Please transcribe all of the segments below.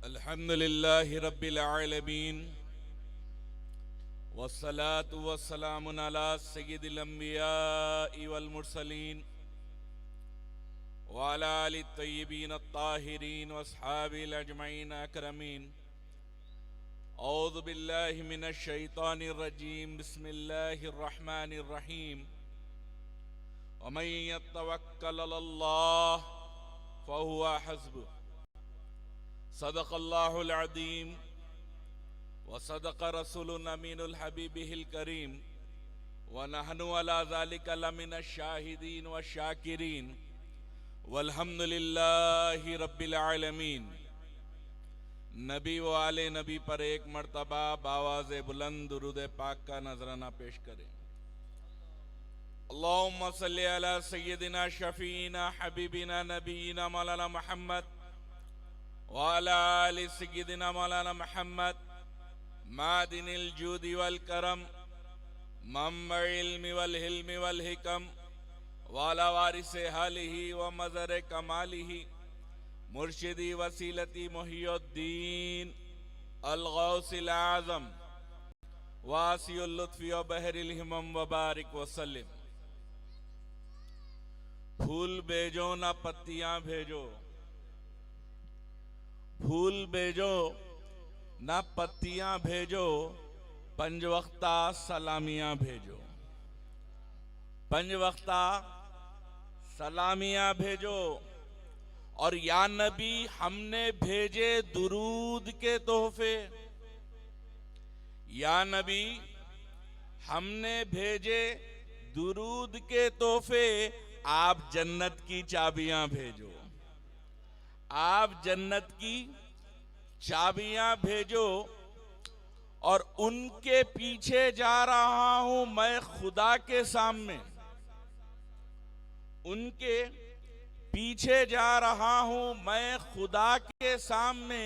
अल्हम्दुलिल्लाह रब्बिल आलमीन वस्सलातु वस्सलामु अला सय्यिदिल अंबियाइ वल मुरसलीन व अला आलि तय्यिबीन अत्ताहिरीन व अस्हाबिल अजमईन अकरमीन। औज़ु बिल्लाहि मिनश शैतानिर रजीम। बिस्मिल्लाहिर रहमानिर रहीम। व मन यतवक्कल अलल्लाह फहुवा हस्बुह। सदक़ल्लाहुल अज़ीम व सदक़ रसूलुल अमीनुल हबीबिहिल करीम व नहनु अला ज़ालिका लमिनश शाहिदीन व शाकिरीन वल्हम्दुलिल्लाहि रब्बिल आलमीन। नबी व आले नबी पर एक मर्तबा बावाज़े बुलंद दुरूद पाक का नजराना पेश करें। अल्लाहुम्मा सल्लि अला सय्यदिना शफीना हबीबिना नबीना मौलाना मुहम्मद व अला आलि सय्यदिना मौलाना मुहम्मद मादिनिल जूदी वल करम मम्बइल इल्मी वल हिल्मी वल हिकम वाला वारिसे हालिही व मज़र कमालिही मुर्शिदी वसीलती मुहियुद्दीन अल गौसिल आज़म वासियुल लुत्फ़ी व बहरिल हिमम व बारिक वसल्लिम। फूल भेजो ना पत्तियां भेजो, फूल भेजो ना पत्तियां भेजो, पंज वक्ता सलामियां भेजो, पंज वक्ता सलामियां भेजो। और या नबी हमने भेजे दुरूद के तोहफे, या नबी हमने भेजे दुरूद के तोहफे, आप जन्नत की चाबियां भेजो, आप जन्नत की चाबियां भेजो। और उनके पीछे जा रहा हूं मैं खुदा के सामने, उनके पीछे जा रहा हूं मैं खुदा के सामने।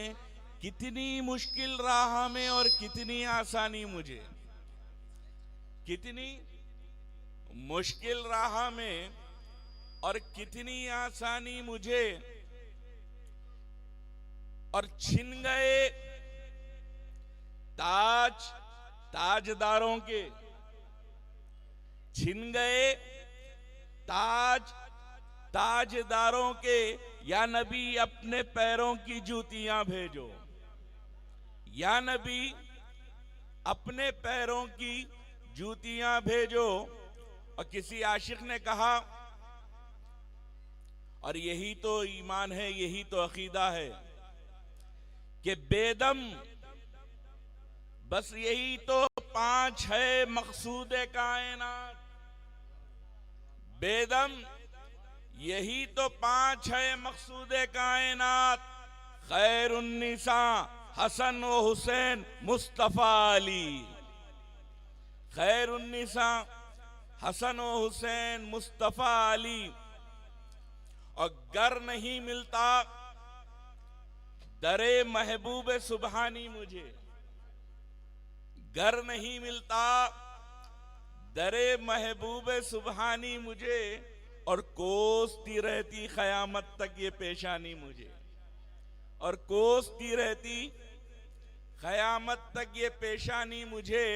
कितनी मुश्किल राह में और कितनी आसानी मुझे, कितनी मुश्किल राह में और कितनी आसानी मुझे। और छिन गए ताज ताजदारों के, छिन गए ताज ताजदारों के। या नबी अपने पैरों की जूतियां भेजो, या नबी अपने पैरों की जूतियां भेजो। और किसी आशिक ने कहा, और यही तो ईमान है, यही तो अकीदा है कि बेदम बस यही तो पांच है मकसूद कायनात, बेदम यही तो पांच है मकसूद कायनात। खैरुन्निसा हसन व हुसैन मुस्तफा अली, खैरुन्निसा हसन व हुसैन मुस्तफा अली। और गर नहीं मिलता दरे महबूब सुबहानी मुझे, घर नहीं मिलता दरे महबूब सुबहानी मुझे। और कोसती रहती क़यामत तक ये पेशानी मुझे, और कोसती रहती क़यामत तक ये पेशानी मुझे।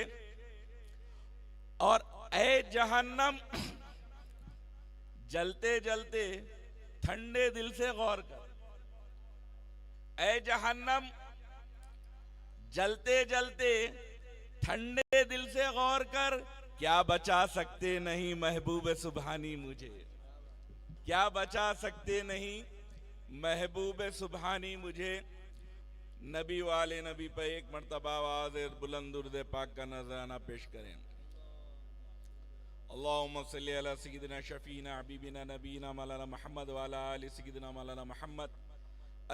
और ऐ जहन्नम जलते जलते ठंडे दिल से गौर कर, ऐ जहन्नम जलते जलते ठंडे दिल से गौर कर। क्या बचा सकते नहीं महबूब सुबहानी मुझे, क्या बचा सकते नहीं महबूब सुबहानी मुझे। नबी वाले नबी पर एक मर्तबा आवाज़ बुलंद दुरूद पाक का नजराना पेश करें। अल्लाहुम्मा सल्ली अला सय्यिदिना शफीना हबीबिना नबीना मौलाना मुहम्मद व अला आलि सय्यिदिना मौलाना मुहम्मद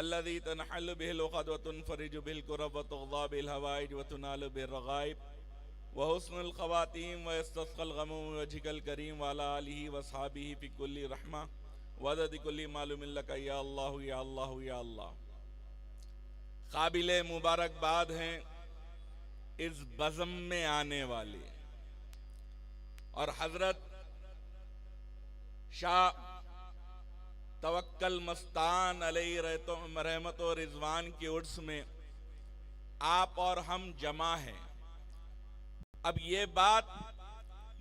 अल्लज़ी तनहल्लु बिहिल उक़द व तुनफ़रिजु बिल कुरब व तुग़ज़ा बिल हवाइज व तुनालु बिर रग़ाइब व हुस्नुल ख़वातीम व यस्तस्क़ल ग़म वजहिकल करीम व अला आलिहि व अस्हाबिहि फ़ी कुल्ली रहमा व अदद कुल्ली मालूमिन लका या अल्लाह या अल्लाह या अल्लाह। काबिले मुबारकबाद हैं इस बज़म में आने वाले और हजरत शाह तवक्कल मस्तान अलैहि रहमत और रिजवान के उर्स में आप और हम जमा हैं। अब ये बात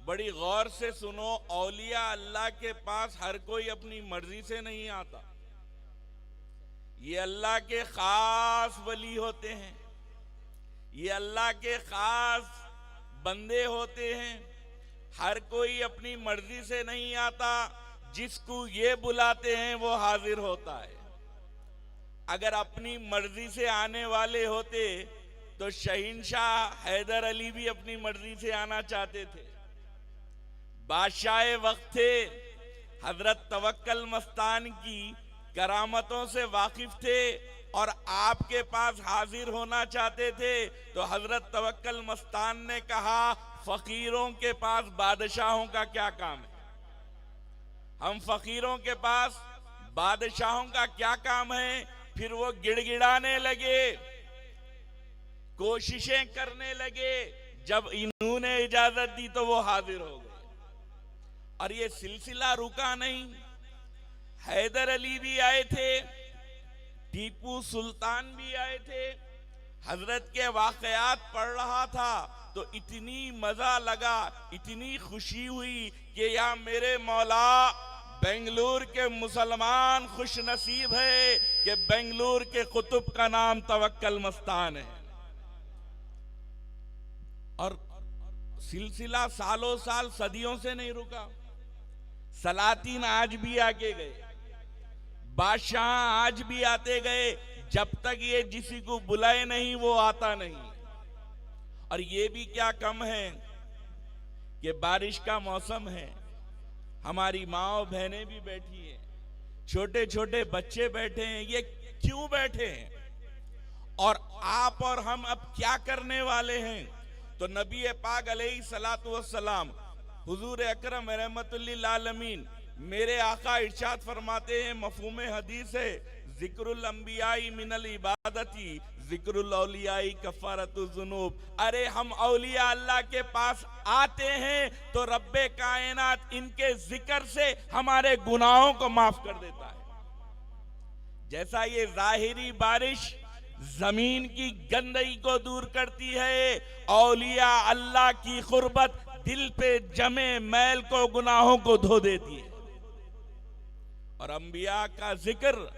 बड़ी गौर से सुनो, औलिया अल्लाह के पास हर कोई अपनी मर्जी से नहीं आता। ये अल्लाह के खास वली होते हैं, ये अल्लाह के खास बंदे होते हैं। हर कोई अपनी मर्जी से नहीं आता, जिसको ये बुलाते हैं वो हाजिर होता है। अगर अपनी मर्जी से आने वाले होते तो शहीनशाह हैदर अली भी अपनी मर्जी से आना चाहते थे। बादशाह वक्त थे, हजरत तवक्कल मस्तान की करामतों से वाकिफ थे और आपके पास हाजिर होना चाहते थे। तो हजरत तवक्कल मस्तान ने कहा, फकीरों के पास बादशाहों का क्या काम है? हम फकीरों के पास बादशाहों का क्या काम है? फिर वो गिड़गिड़ाने लगे, कोशिशें करने लगे। जब इन्होंने इजाजत दी तो वो हाजिर हो गए। और ये सिलसिला रुका नहीं। हैदर अली भी आए थे, टीपू सुल्तान भी आए थे। हजरत के वाकयात पढ़ रहा था तो इतनी मजा लगा, इतनी खुशी हुई कि या मेरे मौला, बेंगलुरु के मुसलमान खुश नसीब है कि बेंगलुरु के कुतुब का नाम तवक्कल मस्तान है। और सिलसिला सालों साल, सदियों से नहीं रुका। सलातीन आज भी आके गए, बादशाह आज भी आते गए। जब तक ये किसी को बुलाए नहीं वो आता नहीं। और ये भी क्या कम है कि बारिश का मौसम है, हमारी माँ बहनें भी बैठी हैं, छोटे छोटे बच्चे बैठे हैं। ये क्यों बैठे हैं? और आप और हम अब क्या करने वाले हैं? तो नबी पाक अलैहि सलातु वस्सलाम, हुजूर अकरम रहमतुल लिल आलमीन, मेरे आका इरशाद फरमाते हैं, मफहूम हदीस है, जिक्रुल अंबियाई मिनल इबादती जिक्रुल औलियाई कफारतुज जुनूब। अरे हम औलिया अल्लाह के पास आते हैं तो रब्बे कायनात इनके जिक्र से हमारे गुनाहों को माफ कर देता है। जैसा ये जाहिरी बारिश जमीन की गंदगी को दूर करती है, औलिया अल्लाह की खुरबत दिल पे जमे मैल को, गुनाहों को धो देती है। और अंबिया का जिक्र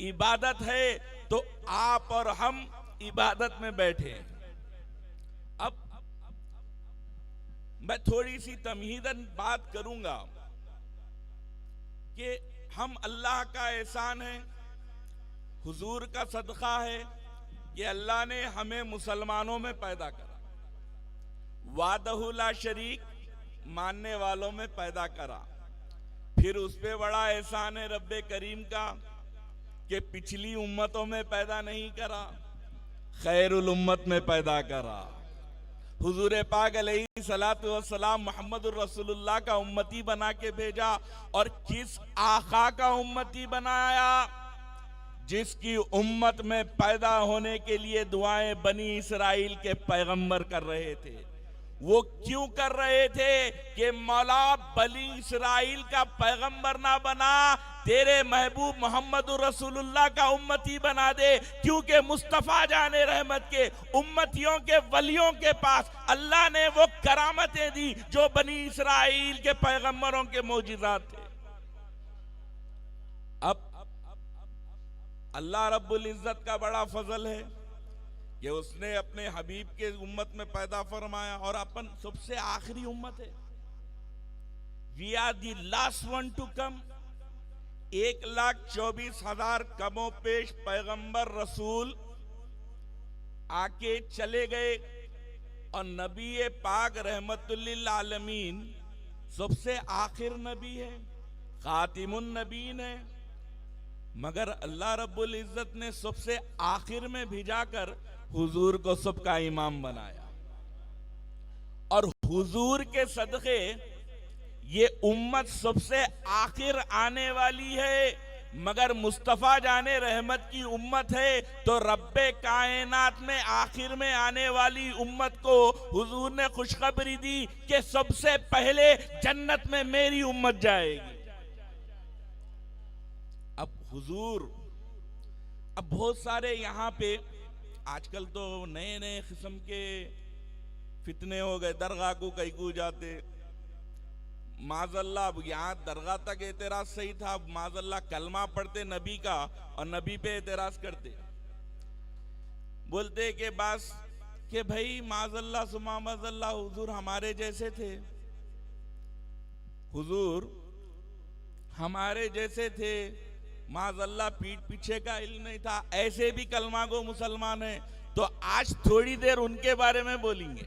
इबादत है, तो आप और हम इबादत में बैठे हैं। अब मैं थोड़ी सी तमहीदन बात करूंगा कि हम अल्लाह का एहसान है, हुजूर का सदका है कि अल्लाह ने हमें मुसलमानों में पैदा करा, वादहु ला शरीक मानने वालों में पैदा करा। फिर उस पे बड़ा एहसान है रब्बे करीम का कि पिछली उम्मतों में पैदा नहीं करा, खैरुल उम्मत में पैदा करा। हुजूर पाक अलैहि सलातु वस्सलाम मुहम्मदुर रसूलुल्लाह का उम्मती बना के भेजा। और किस आका का उम्मती बनाया? जिसकी उम्मत में पैदा होने के लिए दुआएं बनी इसराइल के पैगंबर कर रहे थे। वो क्यों कर रहे थे कि मौला बनी इसराइल का पैगंबर ना बना, तेरे महबूब मोहम्मदुर रसूलुल्लाह का उम्मती बना दे। क्योंकि मुस्तफा जाने रहमत के उम्मतियों के वलियों के पास अल्लाह ने वो करामतें दी जो बनी इसराइल के पैगंबरों के मौजिज़ात थे। अब अल्लाह रब्बुल इज्जत का बड़ा फजल है कि उसने अपने हबीब के उम्मत में पैदा फरमाया, और अपन सबसे आखिरी उम्मत है। We are the last one to come. 1,24,000 कमो पेश पैगंबर रसूल आके चले गए, और नबी पाक रहमतुल लिल आलमीन सबसे आखिर नबी है, खातिमुन नबीन है। मगर अल्लाह रब्बुल इज्जत ने सबसे आखिर में भिजाकर हुजूर को सबका इमाम बनाया। और हुजूर के सदके ये उम्मत सबसे आखिर आने वाली है। मगर मुस्तफा जाने रहमत की उम्मत है, तो रब्बे कायनात में आखिर में आने वाली उम्मत को हुजूर ने खुशखबरी दी कि सबसे पहले जन्नत में मेरी उम्मत जाएगी। अब हुजूर, अब बहुत सारे यहाँ पे आजकल तो नए नए किस्म के फितने हो गए, दरगाह को कई को जाते, माजल्ला। अब यहाँ दरगाह तक एतराज सही था, अब माजल्ला कलमा पढ़ते नबी का और नबी पे एतराज करते, बोलते कि बस कि भाई माजल्ला सुमा माजल्ला हुजूर हमारे जैसे थे, हुजूर हमारे जैसे थे, माजल्ला पीठ पीछे का इल्म नहीं था, ऐसे भी कलमा को मुसलमान है। तो आज थोड़ी देर उनके बारे में बोलेंगे,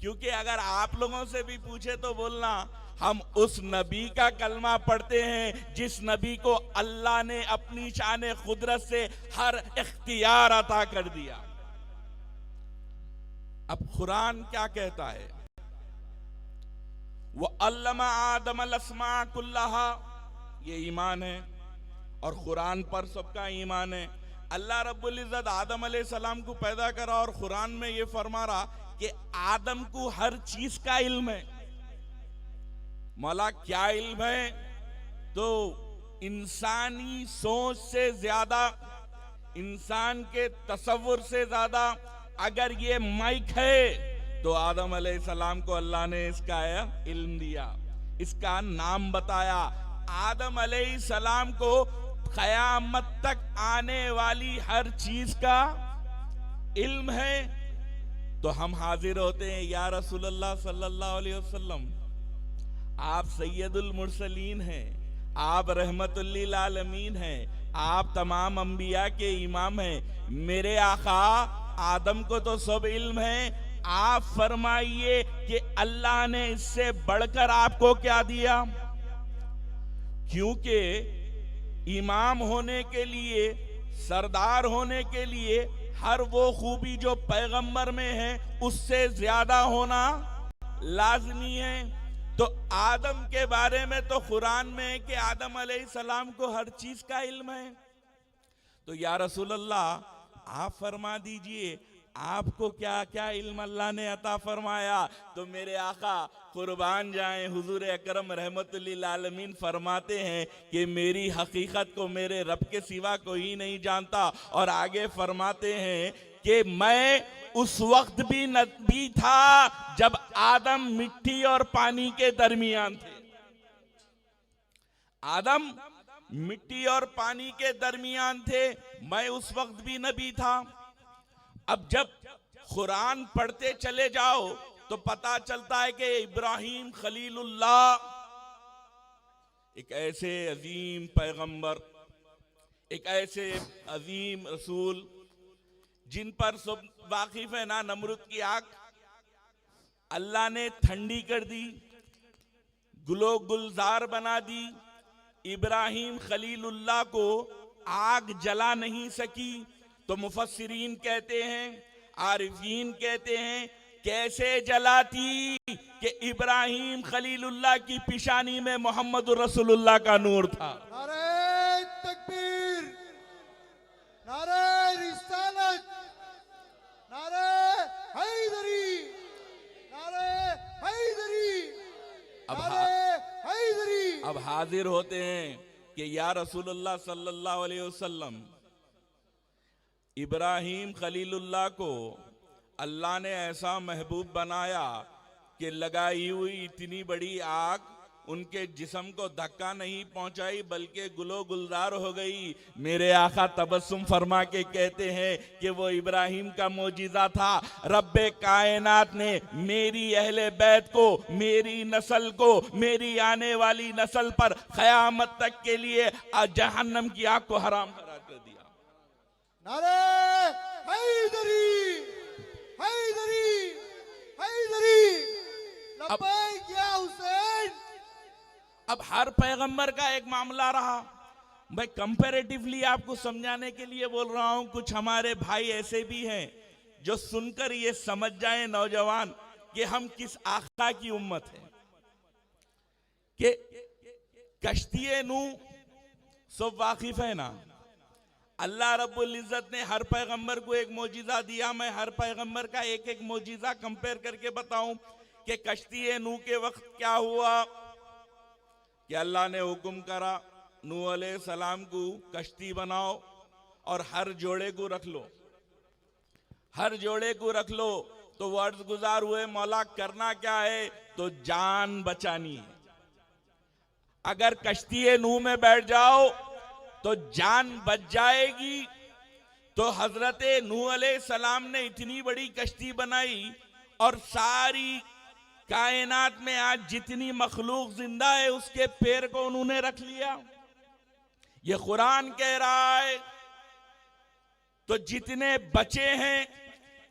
क्योंकि अगर आप लोगों से भी पूछे तो बोलना हम उस नबी का कलमा पढ़ते हैं जिस नबी को अल्लाह ने अपनी शान खुदरत से हर इख्तियार अता कर दिया। अब कुरान क्या कहता है, वो अल्लमा आदम अलअस्मा कुल्लहा, ये ईमान है और कुरान पर सबका ईमान है। अल्लाह रब्बुल इज्जत आदम अलैहिस्सलाम को पैदा करा और कुरान में ये फरमा रहा कि आदम को हर चीज का इल्म है। मौला क्या इल्म है, तो इंसानी सोच से ज्यादा, इंसान के तसव्वुर से ज्यादा अगर ये माइक है तो आदम अलैहिस्सलाम को अल्लाह ने इसका इल्म दिया, इसका नाम बताया। आदम अलैहिस्सलाम को क़यामत तक आने वाली हर चीज का इल्म है। तो हम हाजिर होते हैं, या रसूलुल्लाह सल्लल्लाहु अलैहि वसल्लम आप सैयदुल मुरसलीन हैं, आप रहमतुल लिल आलमीन हैं, आप तमाम अंबिया के इमाम हैं। मेरे आका आदम को तो सब इल्म है, आप फरमाइए कि अल्लाह ने इससे बढ़कर आपको क्या दिया। क्योंकि इमाम होने के लिए, सरदार होने के लिए हर वो खूबी जो पैगंबर में है उससे ज्यादा होना लाजमी है। तो आदम के बारे में तो कुरान में है कि आदम अलैहिस्सलाम को हर चीज का इल्म है। तो या रसूल अल्लाह आप फरमा दीजिए आपको क्या क्या इल्म अल्लाह ने अता फरमाया। तो मेरे आका कुर्बान जाएं, हुजूर अकरम रहमतुल लिल आलमीन फरमाते हैं कि मेरी हकीकत को मेरे रब के सिवा कोई नहीं जानता। और आगे फरमाते हैं कि मैं उस वक्त भी नबी था जब आदम मिट्टी और पानी के दरमियान थे। आदम मिट्टी और पानी के दरमियान थे, मैं उस वक्त भी नबी था। अब जब कुरान पढ़ते चले जाओ तो पता चलता है कि इब्राहिम खलीलुल्लाह एक ऐसे अजीम पैगंबर, एक ऐसे अजीम रसूल जिन पर सब वाकिफ है ना। नमरूद की आग अल्लाह ने ठंडी कर दी, गुलो गुलजार बना दी। इब्राहिम खलीलुल्लाह को आग जला नहीं सकी। तो मुफस्सिरीन कहते हैं, आरिफीन कहते हैं कैसे जलाती कि इब्राहिम खलीलुल्लाह की पिशानी में मोहम्मद रसूलुल्लाह का नूर था। नारे तकबीर, नारे रिसालत, नारे हैदरी, नारे हैदरी, नारे हैदरी। अब हाजिर होते हैं कि या रसूलुल्लाह सल्लल्लाहु अलैहि वसल्लम, इब्राहिम खलीलुल्लाह को अल्लाह ने ऐसा महबूब बनाया कि लगाई हुई इतनी बड़ी आग उनके जिस्म को धक्का नहीं पहुंचाई बल्कि गुलो गुलजार हो गई। मेरे आका तबस्सुम फरमा के कहते हैं कि वो इब्राहिम का मोजिजा था। रब्बे कायनात ने मेरी अहले बैत को, मेरी नस्ल को, मेरी आने वाली नस्ल पर क़यामत तक के लिए जहन्नम की आग को हराम करार कर दिया। नारे हैदरी, हैदरी, हैदरी, लब्बैक या हुसैन। अब हर पैगंबर का एक मामला रहा। मैं कंपैरेटिवली आपको समझाने के लिए बोल रहा हूं। कुछ हमारे भाई ऐसे भी हैं जो सुनकर ये समझ जाएं नौजवान कि हम किस आका की उम्मत है। कि कश्ती नूह सब वाकिफ है ना। अल्लाह रब्बुल इज्जत ने हर पैगंबर को एक मोजिजा दिया। मैं हर पैगंबर का एक एक मोजिजा कंपेयर करके बताऊं कि कश्ती नूह के वक्त क्या हुआ कि अल्लाह ने हुक्म करा नूह अलैहिस्सलाम को कश्ती बनाओ और हर जोड़े को रख लो, हर जोड़े को रख लो। तो वो अर्ज गुजार हुए, मौला करना क्या है? तो जान बचानी है। अगर कश्ती नूह में बैठ जाओ तो जान बच जाएगी। तो हजरत नूह अलैहिस्सलाम ने इतनी बड़ी कश्ती बनाई और सारी कायनात में आज जितनी मखलूक जिंदा है उसके पैर को उन्होंने रख लिया। ये कुरान कह रहा है। तो जितने बचे हैं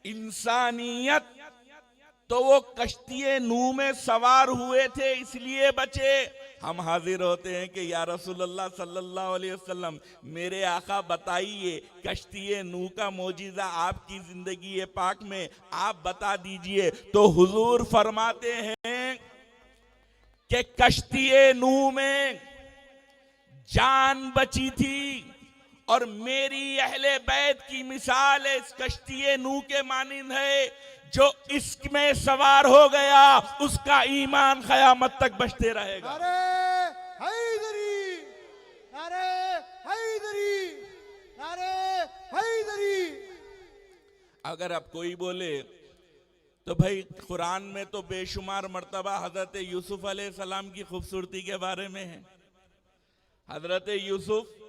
इंसानियत, तो वो कश्ती नूह में सवार हुए थे इसलिए बचे। हम हाजिर होते हैं कि या रसूलल्लाह सल्लल्लाहु अलैहि वसल्लम, मेरे आका बताइए कश्ती नूह का मौजिज़ा आपकी जिंदगी पाक में आप बता दीजिए। तो हुजूर फरमाते हैं कि कश्ती नूह में जान बची थी और मेरी अहले बैत की मिसाल इस कश्ती नूह के मानिंद है। जो इसमें सवार हो गया उसका ईमान क़यामत तक बचते रहेगा। नारे हैदरी, नारे हैदरी, नारे हैदरी। अगर अब कोई बोले तो भाई कुरान में तो बेशुमार मर्तबा हजरत यूसुफ अलैहिस्सलाम की खूबसूरती के बारे में है। हजरत यूसुफ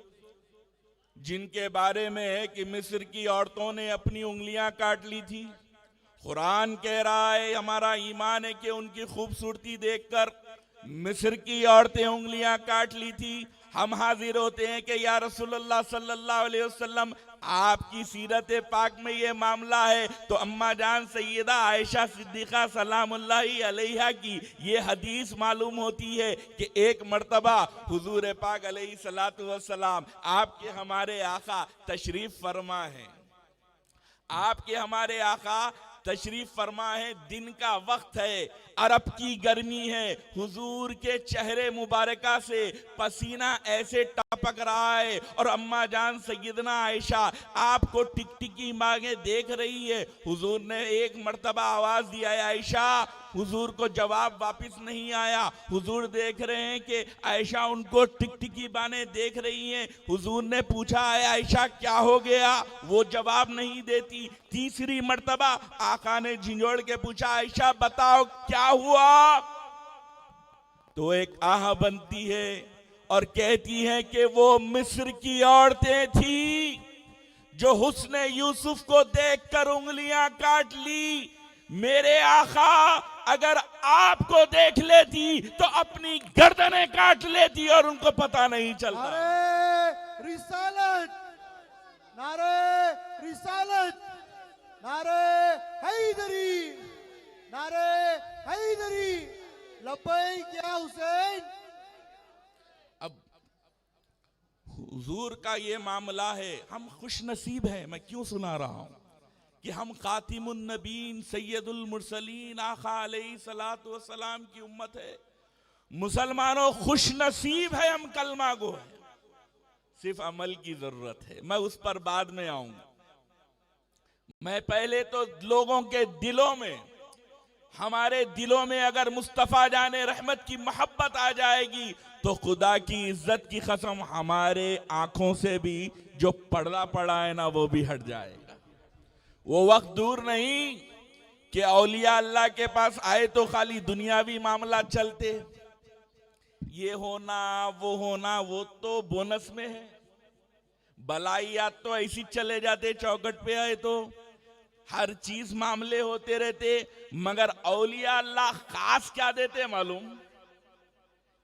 जिनके बारे में है कि मिस्र की औरतों ने अपनी उंगलियां काट ली थी। कुरान कह रहा है, हमारा ईमान है कि उनकी खूबसूरती देखकर मिस्र की औरतें उंगलियां काट ली थी। हम हाजिर होते हैं कि या रसूलुल्लाह सल्लल्लाहु अलैहि वसल्लम, आपकी सीरत पाक में ये मामला है। तो अम्मा जान सैयदा आयशा सिद्दीक़ा सलामुल्लाहि अलैहा की ये हदीस मालूम होती है कि एक मर्तबा हुजूर पाक अलैहि सलातु वस्सलाम, आपके हमारे आका तशरीफ फरमा है, आपके हमारे आका तशरीफ फरमा है। दिन का वक्त है, अरब की गर्मी है। हुजूर के चेहरे मुबारका से पसीना ऐसे टपक रहा है और अम्मा जान सैयदना आयशा आपको टिकटिकी मांगे देख रही है। हुजूर ने एक मर्तबा आवाज दिया है आयशा, हुजूर को जवाब वापस नहीं आया। हुजूर देख रहे हैं कि आयशा उनको टिकटिकी बाने देख रही हैं। हुजूर ने पूछा है आयशा क्या हो गया? वो जवाब नहीं देती। तीसरी मर्तबा आका ने झिंझोड़ के पूछा आयशा बताओ क्या हुआ? तो एक आह बनती है और कहती है कि वो मिस्र की औरतें थी जो हुस्न यूसुफ को देखकर उंगलियां काट ली। मेरे आका अगर आपको देख लेती तो अपनी गर्दनें काट लेती और उनको पता नहीं चलता। नारे रिसालत, नारे रिसालत, नारे हैदरी, नारे हैदरी। लब्बैक या हुसैन। अब हुजूर का ये मामला है, हम खुश नसीब हैं। मैं क्यों सुना रहा हूं कि हम खातिमुन नबीन सैयदुल मुरसलीन आका अलैहि सलातु वस्सलाम की उम्मत है। मुसलमानों खुश नसीब है हम कलमा गो है, सिर्फ अमल की जरूरत है। मैं उस पर बाद में आऊंगा। मैं पहले तो लोगों के दिलों में, हमारे दिलों में अगर मुस्तफा जाने रहमत की मोहब्बत आ जाएगी तो खुदा की इज्जत की कसम हमारे आंखों से भी जो पर्दा पड़ा है ना वो भी हट जाएगा। वो वक्त दूर नहीं कि औलिया अल्लाह के पास आए तो खाली दुनियावी मामला चलते, ये होना वो होना वो तो बोनस में है। बलाइयात तो ऐसी चले जाते चौखट पे आए तो हर चीज मामले होते रहते, मगर औलिया अल्लाह खास क्या देते मालूम?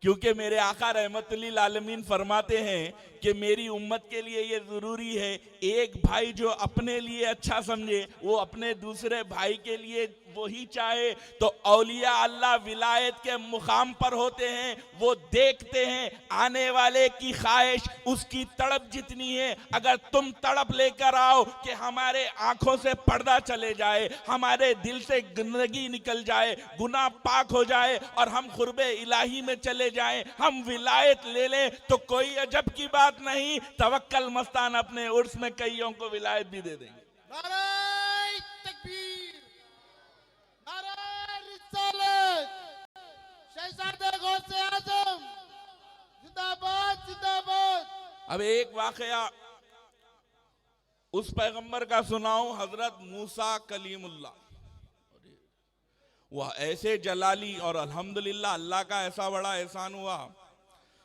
क्योंकि मेरे आका रहमतुल्लिल आलमीन फरमाते हैं कि मेरी उम्मत के लिए ये जरूरी है, एक भाई जो अपने लिए अच्छा समझे वो अपने दूसरे भाई के लिए वही चाहे। तो औलिया अल्लाह विलायत के मुकाम पर होते हैं, वो देखते हैं आने वाले की ख्वाहिश, उसकी तड़प जितनी है। अगर तुम तड़प लेकर आओ कि हमारे आंखों से पर्दा चले जाए, हमारे दिल से गंदगी निकल जाए, गुनाह पाक हो जाए और हम खुरबे इलाही में चले जाएं, हम विलायत ले लें, तो कोई अजब की बात नहीं। तवक्कल मस्तान अपने उर्स में कईयों को विलायत भी दे देंगे। नारे तकबीर, नारे रिसालत, शहजादे गौसे आजम जिंदाबाद जिंदाबाद। अब एक वाकया उस पैगंबर का सुनाऊं, हजरत मूसा कलीमुल्लाह। वह ऐसे जलाली, और अल्हम्दुलिल्लाह अल्लाह का ऐसा बड़ा एहसान हुआ,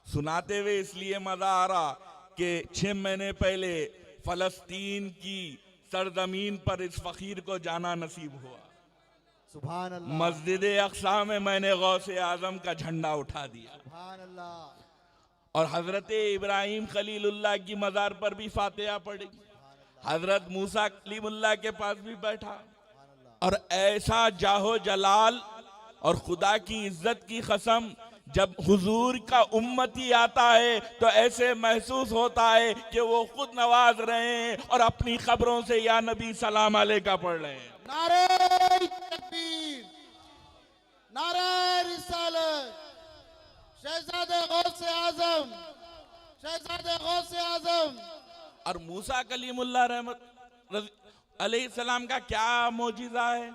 सुनाते हुए इसलिए मजा आ रहा कि 6 महीने पहले फलस्तीन की सरजमीन पर इस फकीर को जाना नसीब हुआ। सुभान अल्लाह, मस्जिद अक्सा में मैंने गौसे आजम का झंडा उठा दिया, सुभान अल्लाह, और हजरत इब्राहिम खलीलुल्लाह की मजार पर भी फातिहा पढ़ी, हजरत मूसा कलीमुल्लाह के पास भी बैठा, और ऐसा जाहो जलाल और खुदा की इज्जत की कसम, जब हुजूर का उम्मती आता है तो ऐसे महसूस होता है कि वो खुद नवाज रहे हैं और अपनी खबरों से या नबी सलाम अलैका पढ़ रहे हैं। नारे तकबीर, नारे रिसालत, शहजादे गौसे आजम, शहजादे गौसे आजम। और मूसा कलीमुल्लाह रहमत अलैहिस्सलाम का क्या मौजिजा है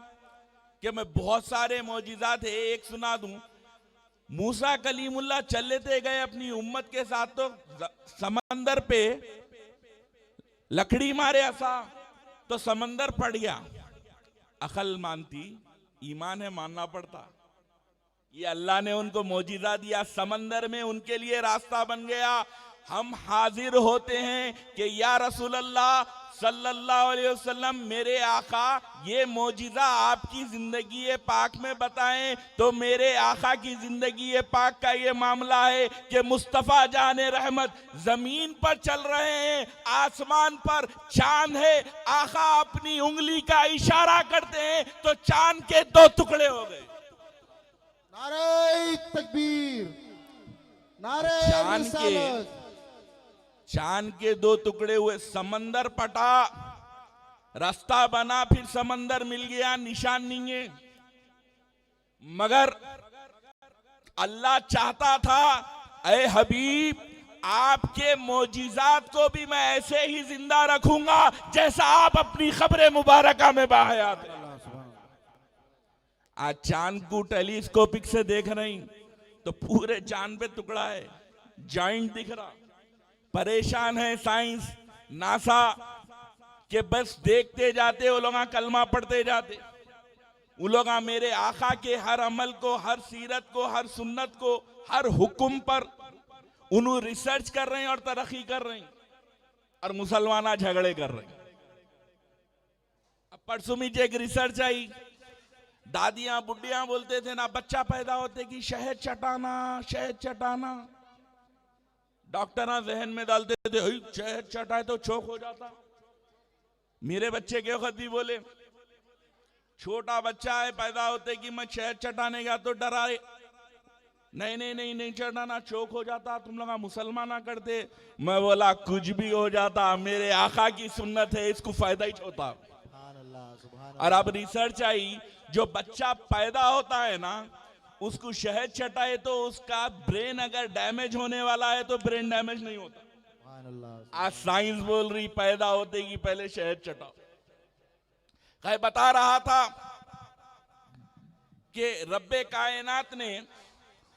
कि मैं बहुत सारे मौजिजात है, एक सुना दूं। मूसा कलीमुल्लाह चलते गए अपनी उम्मत के साथ, तो समंदर पे लकड़ी मारे ऐसा तो समंदर पड़ गया। अकल मानती, ईमान है मानना पड़ता। ये अल्लाह ने उनको मौजिजा दिया, समंदर में उनके लिए रास्ता बन गया। हम हाजिर होते हैं कि या रसूल अल्लाह सल्लल्लाहु अलैहि वसल्लम, मेरे आका ये मौजिजा आपकी जिंदगी पाक में बताएं। तो मेरे आका की जिंदगी पाक का ये मामला है कि मुस्तफ़ा जाने रहमत जमीन पर चल रहे हैं, आसमान पर चांद है, आका अपनी उंगली का इशारा करते हैं तो चांद के 2 टुकड़े हो गए। नारे तकबीर, नारे रिसालत। चांद के 2 टुकड़े हुए, समंदर पटा, रास्ता बना, फिर समंदर मिल गया, निशान नहीं है। मगर अल्लाह चाहता था, ऐ हबीब आपके मौजिजात को भी मैं ऐसे ही जिंदा रखूंगा जैसा आप अपनी खबरे मुबारका में बाहयात हैं। आज चांद को टेलीस्कोपिक से देख रही तो पूरे चांद पे टुकड़ा है, जॉइंट दिख रहा। परेशान है साइंस, नासा के बस देखते जाते, वो लोग कलमा पढ़ते जाते। वो लोग मेरे आका के हर अमल को, हर सीरत को, हर सुन्नत को, हर हुक्म पर उन्हों रिसर्च कर रहे हैं और तरक्की कर रहे हैं, और मुसलमान झगड़े कर रहे हैं। अब परसों में एक रिसर्च आई, दादियां बुढ़ियां बोलते थे ना, बच्चा पैदा होते कि शहद चटाना, शहद चटाना। डॉक्टर जहन में डालते थे शहद चटाए तो चौक हो जाता। मेरे बच्चे के वक्त भी बोले, छोटा बच्चा है, पैदा होते कि मैं शहद चटाने गया तो डराए, नहीं नहीं नहीं नहीं चटाना, चौक हो जाता, तुम लोग मुसलमान करते। मैं बोला कुछ भी हो जाता, मेरे आका की सुन्नत है, इसको फायदा ही होता। और अब रिसर्च आई, जो बच्चा पैदा होता है ना, उसको शहद चटाए तो उसका ब्रेन अगर डैमेज होने वाला है तो ब्रेन डैमेज नहीं होता। आज साइंस बोल रही पैदा होते कि पहले शहद चटाओ। कहीं बता रहा था कि रब्बे कायनात ने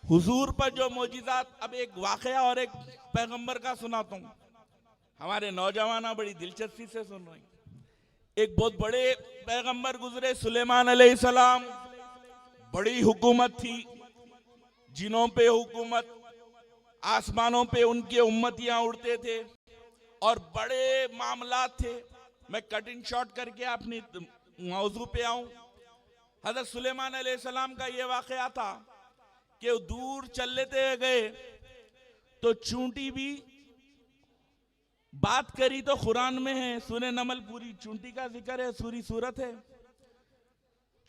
हुजूर पर जो मौजिजात, अब एक वाकया और एक पैगंबर का सुनाता हूं, हमारे नौजवान बड़ी दिलचस्पी से सुन रहे हैं। एक बहुत बड़े पैगंबर गुजरे, सुलेमान अलैहिस्सलाम। बड़ी हुकूमत थी, जिनों पे हुकूमत, आसमानों पे उनके उम्मतियां उड़ते थे, और बड़े मामला थे। मैं कटिंग शॉर्ट करके अपनी मौजू पे आऊं। हजरत सुलेमान अलैहिस्सलाम का ये वाकया था कि दूर चलते गए तो चूंटी भी बात करी, तो कुरान में है, सूरह नमल पूरी चूंटी का जिक्र है, सूरी सूरत है।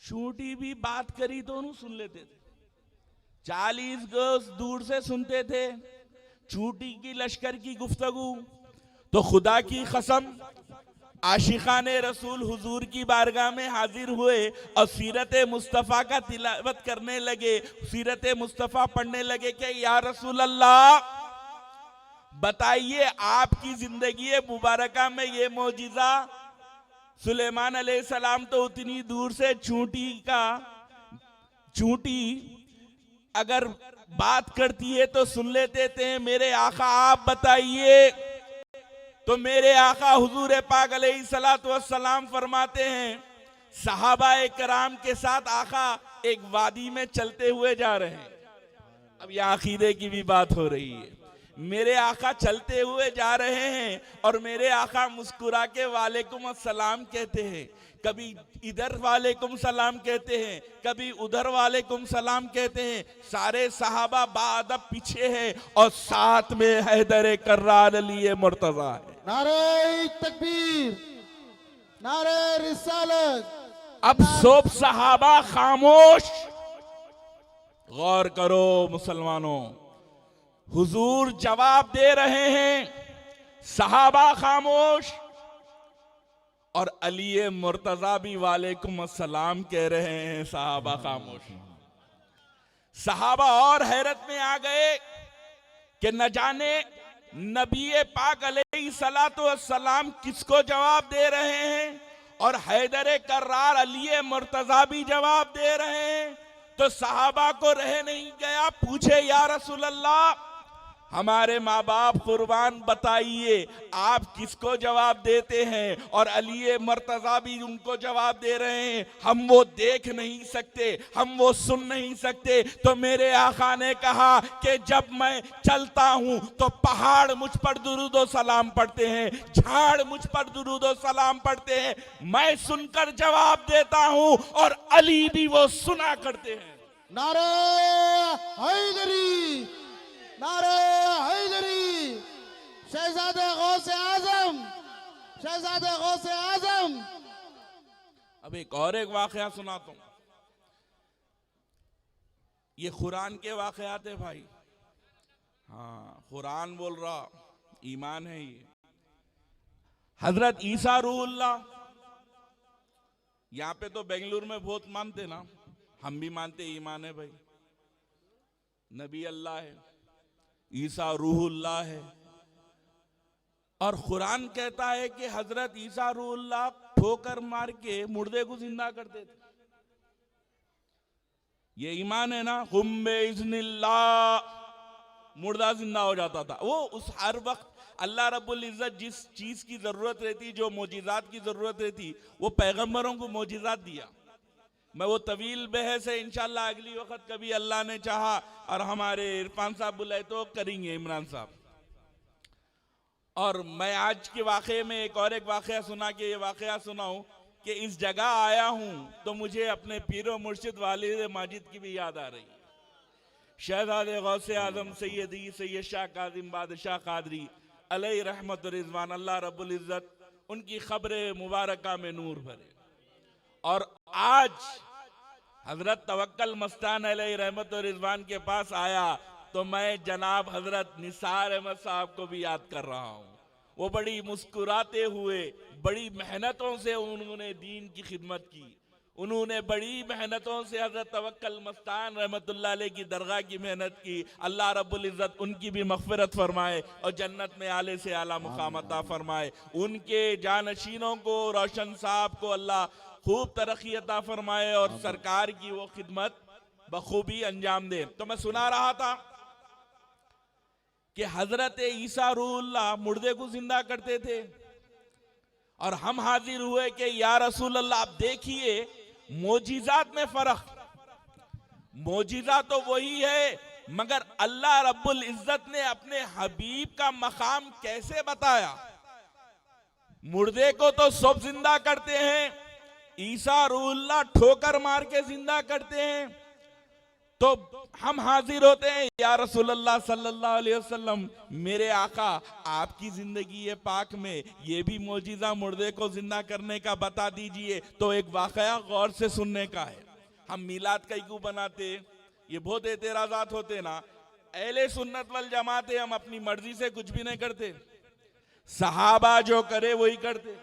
चूंटी भी बात करी तो उन्हें सुन लेते थे, 40 गज दूर से सुनते थे चूंटी की लश्कर की गुफ्तगू। तो खुदा की कसम, आशिकाने रसूल हुजूर की बारगाह में हाजिर हुए और सीरत मुस्तफ़ा का तिलावत करने लगे, सीरत मुस्तफ़ा पढ़ने लगे कि या रसूल अल्लाह बताइए आपकी जिंदगी मुबारका में ये मौजिजा। सुलेमान अलैहिस्सलाम तो उतनी दूर से चूंटी अगर बात करती है तो सुन लेते थे। मेरे आका आप बताइए तो मेरे आका हुजूर पाक अलैहिस्सलातु वस्सलाम फरमाते हैं, सहाबाए कराम के साथ आका एक वादी में चलते हुए जा रहे हैं। अब यह अकीदे की भी बात हो रही है। मेरे आका चलते हुए जा रहे हैं और मेरे आका मुस्कुरा के वालेकुम अस्सलाम कहते हैं। कभी इधर वालेकुम सलाम कहते हैं, कभी उधर वालेकुम सलाम कहते हैं। सारे सहाबा बाअदब पीछे हैं और साथ में हैदर कर्रार अली मुर्तजा है। नारे तकबीर, नारे रिसालत। अब सब सहाबा खामोश। गौर करो मुसलमानों, हुजूर जवाब दे रहे हैं, सहाबा खामोश, और अली मुर्तजा भी वालेकुम अस्सलाम कह रहे हैं, सहाबा खामोश। सहाबा और हैरत में आ गए कि न जाने नबी पाक अलैहिस्सलातु वस्सलाम किसको जवाब दे रहे हैं, और हैदर कर्रार अली मुर्तजा भी जवाब दे रहे हैं। तो सहाबा को रह नहीं गया, पूछे या रसूल अल्लाह, हमारे माँ बाप कुर्बान, बताइए आप किसको जवाब देते हैं? और अली मुर्तजा भी उनको जवाब दे रहे हैं, हम वो देख नहीं सकते, हम वो सुन नहीं सकते। तो मेरे आका ने कहा कि जब मैं चलता हूं तो पहाड़ मुझ पर दुरूदो सलाम पढ़ते हैं, झाड़ मुझ पर दुरूदो सलाम पढ़ते हैं, मैं सुनकर जवाब देता हूं और अली भी वो सुना करते हैं। नारे हैदरी, नारे हैदरी, शहजादे गौसे आजम, शहजादे गौसे आजम। अब एक और एक वाकया सुनाता हूं। ये कुरान के वाकयात है भाई। हाँ, कुरान बोल रहा, ईमान है ये। हजरत ईसा रूहुल्लाह, यहां पे तो बेंगलुरु में बहुत मानते ना, हम भी मानते, ईमान है भाई। नबी अल्लाह है, ईसा रूहुल्लाह है, और कुरान कहता है कि हजरत ईसा रूहुल्लाह ठोकर मार के मुर्दे को जिंदा करते थे। ये ईमान है ना, हुम्बे इज़्निल्लाह, मुर्दा जिंदा हो जाता था। वो उस हर वक्त अल्लाह रब्बुल इज्जत जिस चीज की जरूरत रहती, जो मोजिजात की जरूरत रहती, वो पैगंबरों को मोजिजात दिया। मैं वो तवील बहस है, इंशाल्लाह अगली वक्त कभी अल्लाह ने चाहा और हमारे इरफान साहब बुलाए तो करेंगे, इमरान साहब। और मैं आज के वाक़े में एक और एक वाक़या सुना के ये वाक़या सुनाऊं कि इस जगह आया हूं तो मुझे अपने पीरो मुर्शिद वालिद माजिद की भी याद आ रही। शहजादे गौसे आजम सैयदी सैयद शाह काजिम बादशाह कादरी अलैहि रहमत रिजवान, अल्लाह रब्बुल इज्जत उनकी खबरे मुबारका में नूर भरे। और आज हजरत तवक्कल मस्तान अलैहि रहमत रिजवान के पास आया तो मैं जनाब हजरत निसार अहमद साहब को भी याद कर रहा हूँ। वो बड़ी मुस्कुराते हुए, बड़ी मेहनतों से उन्होंने दीन की खिदमत की, उन्होंने बड़ी मेहनतों से हजरत तवक्कल मस्तान रहमतुल्लाह अलैह की दरगाह की मेहनत की। अल्लाह रब्बुल इज्जत उनकी भी मग़फ़िरत फरमाए और जन्नत में आले से आला मुक़ाम अता फरमाए। उनके जानशीनों को, रोशन साहब को अल्लाह खूब तरक्की अता फरमाए और सरकार की वो खिदमत बखूबी अंजाम दे। तो मैं सुना रहा था कि हजरत ईसा रूहुल्लाह मुर्दे को जिंदा करते थे और हम हाजिर हुए कि या रसूल अल्लाह, आप देखिए मोजिजात में फर्क। मोजिजा तो वही है, मगर अल्लाह रब्बुल इज्जत ने अपने हबीब का मकाम कैसे बताया। मुर्दे को तो सब जिंदा करते हैं, ईसा रूहुल्लाह ठोकर मार के जिंदा करते हैं। तो हम हाजिर होते हैं, या रसूल अल्लाह सल्लल्लाहु अलैहि वसल्लम, मेरे आका आपकी जिंदगी ये पाक में ये भी मौजिज़ा मुर्दे को जिंदा करने का बता दीजिए। तो एक वाकया गौर से सुनने का है। हम मिलाद कई को बनाते, ये बहुत एतराज़ात होते ना। अहले सुन्नत वल जमात है, हम अपनी मर्जी से कुछ भी नहीं करते। सहाबा जो करे वही करते,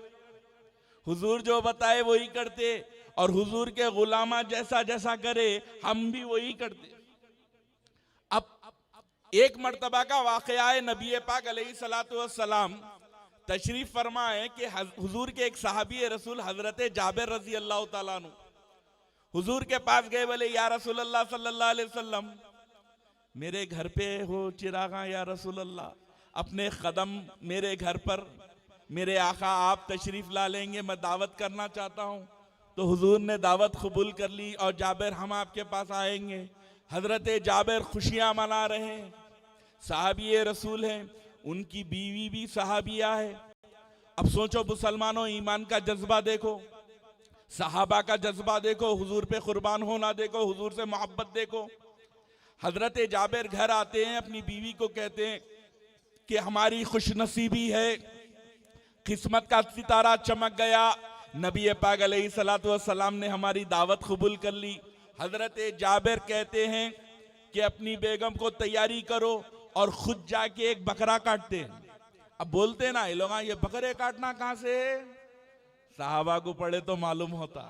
हुजूर जो बताए वही करते, और हुजूर के गुलामा जैसा जैसा करे हम भी वही करते। अब एक मर्तबा का वाकया है, नबी पाक अलैहिस्सलातु वस्सलाम तशरीफ फरमाए कि हुजूर के एक सहाबी रसूल हजरत जाबिर रजी अल्लाह ताला अन्हु हुजूर के पास गए, बोले या रसूल अल्लाह सल्लल्लाहु अलैहि वसल्लम, मेरे घर पे हो चिरागा या रसूल अल्लाह, अपने कदम मेरे घर पर मेरे आका आप तशरीफ ला लेंगे, मैं दावत करना चाहता हूं। तो हुजूर ने दावत कबूल कर ली और जाबिर हम आपके पास आएंगे। हजरत जाबिर खुशियां मना रहे हैं, साहबी रसूल हैं, उनकी बीवी भी साहबिया है। अब सोचो मुसलमानों, ईमान का जज्बा देखो, सहाबा का जज्बा देखो, हुजूर पे कुर्बान होना देखो, हुजूर से मोहब्बत देखो। हजरत जाबिर घर आते हैं, अपनी बीवी को कहते हैं कि हमारी खुशनसीबी है, किस्मत का सितारा चमक गया, नबी पाक अलैहिस्सलातु वस्सलाम ने हमारी दावत कबूल कर ली। हजरत जाबिर कहते हैं कि अपनी बेगम को तैयारी करो और खुद जाके एक बकरा काटते हैं। अब बोलते ना ये लोग, ये बकरे काटना कहां से? साहबा को पढ़े तो मालूम होता।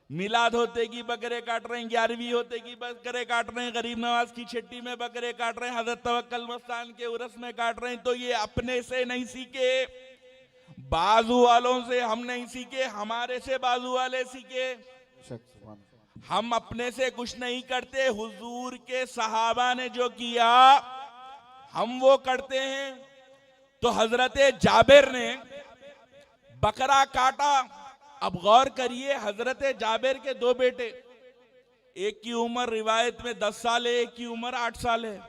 मिलाद होते कि बकरे काट रहे हैं, 11वीं होते कि बकरे काट रहे हैं, गरीब नवाज की छठी में बकरे काट रहे हैं, हजरत तवक्कल मस्तान के उरस में काट रहे हैं। तो ये अपने से नहीं सीखे, बाजू वालों से हम नहीं सीखे, हमारे से बाजू वाले सीखे। हम अपने से कुछ नहीं करते, हुजूर के सहाबा ने जो किया हम वो करते हैं। तो हजरत जाबिर ने बकरा काटा। अब गौर करिए, हजरत जाबिर के दो बेटे, एक की उम्र रिवायत में 10 साल है, एक की उम्र 8 साल है।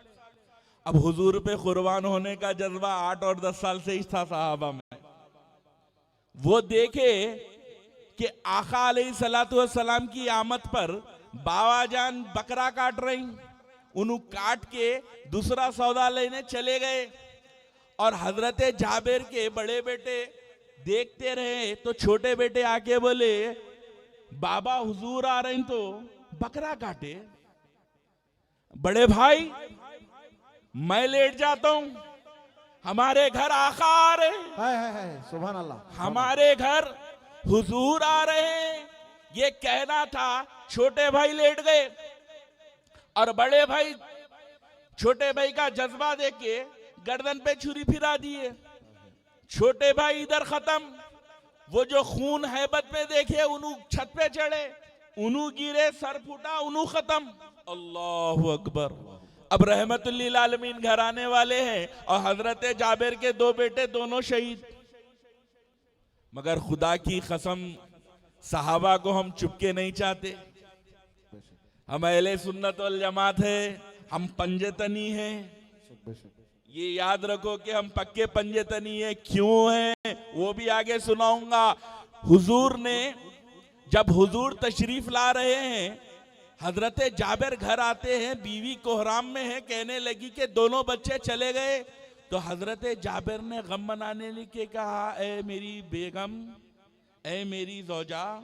अब हुजूर पे कुर्बान होने का जज्बा 8 और 10 साल से ही था साहबा में। वो देखे कि आका अलैहिस्सलातु वस्सलाम की आमद पर बाबा जान बकरा काट रही, उन्हें काट के दूसरा सौदा लेने चले गए। और हजरत जाबिर के बड़े बेटे देखते रहे, तो छोटे बेटे आके बोले, बाबा हुजूर आ रहे हैं तो बकरा काटे। बड़े भाई मैं लेट जाता हूं, हमारे घर आका आ रहे, सुभान अल्लाह, हमारे घर हुजूर आ रहे हैं। ये कहना था, छोटे भाई लेट गए और बड़े भाई छोटे भाई का जज्बा देख के गर्दन पे छुरी फिरा दिए। छोटे भाई इधर खत्म, वो जो खून हैबत में देखे उन्हों छत पे चढ़े, उन्हों गिरे, सर फूटा, उन्हों खत्म। अल्लाहु अकबर। अब रहमतुल लिल आलमीन घर आने वाले हैं और हजरत जाबिर के दो बेटे दोनों शहीद। मगर खुदा की कसम, सहाबा को हम चुपके नहीं चाहते। हम अहले सुन्नत वल जमात है, हम पंजतनी हैं। ये याद रखो कि हम पक्के पंजतनी है। क्यों है वो भी आगे सुनाऊंगा। हुजूर ने, जब हुजूर तशरीफ ला रहे हैं, हजरत जाबिर घर आते हैं, बीवी कोहराम में है, कहने लगी कि दोनों बच्चे चले गए। तो हजरत जाबिर ने गम मनाने के कहा, ए मेरी बेगम, ए मेरी ज़ौजा,